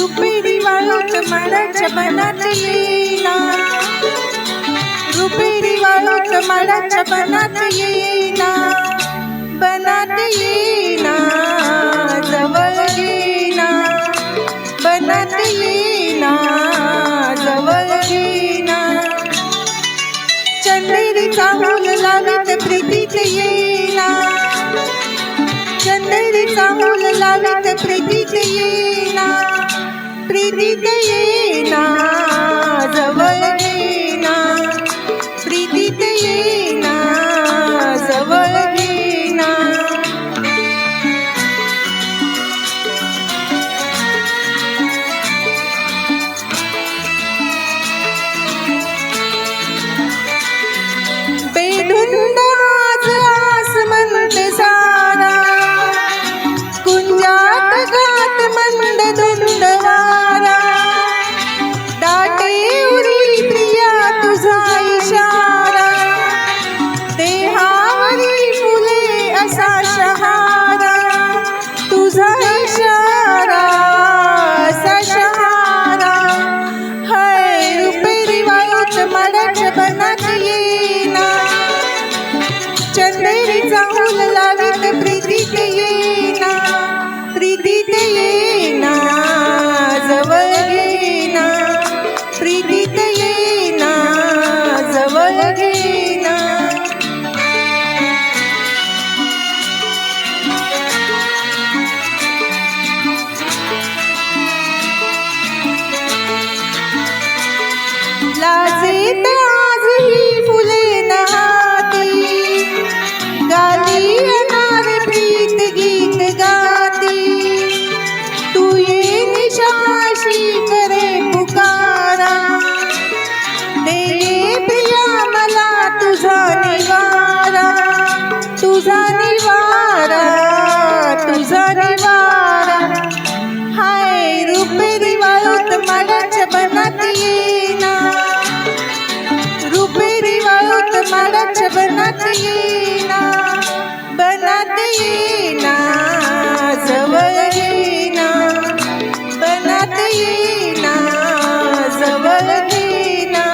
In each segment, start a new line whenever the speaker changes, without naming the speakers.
रुपेरी वाळूत माडाच्या बनात येईना, रुपेरी वाळूत माडाच्या बनात येईना, बनात येईना, जवळ येईना, बनात येईना, जवळ येईना. चंदेरीचा फूल लावीत प्रीतीत येईना, चंदेरीचा फूल लावीत प्रीतीत येईना, प्रीतीत येईना, जवळ येईना, प्रीतीत येईना, जवळ येईना. बेधुंद आज आसमंत सारा, कुंजात गात मंद धुंद वारा, दाटे उरी प्रिया तुझा इशारा, देहावरी फुले असा शहारा, तुझा इशारा असा शहारा. हाय रुपेरी वाळूत माडाच्या बनात येईना, चंदेरीचा फूल लावीत प्रीतीत येईना, प्रीतीत येईना, जवळ येईना, प्रीतीत येईना, जवळ येईना. लाजेत आज ही फुले नहाती, गाली अनार प्रीत गीत गाती, तू ये निशाशी करे पुकारा, दे ये प्रिया मला तुझा निवारा, तुझा निवारा, तुझा निवारा. हाय रुपेरी वाळूत माडाच्या बनात येईना, रुपेरी वाळूत माडाच्या बनात येईना, बनात येईना, जवळ येईना, बनात येईना, जवळ येईना.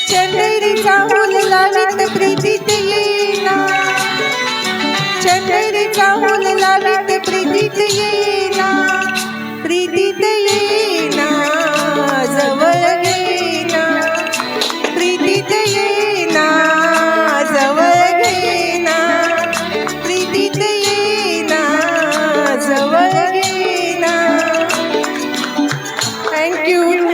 चंदेरीचा फूल लावीत प्रीतीत येईना, चंदेरीचा फूल लावीत प्रीतीत येईना, प्रीतीत येईना, जवळ येईना, प्रीतीत येईना, जवळ येईना, प्रीतीत येईना, जवळ येईना. थँक्यू.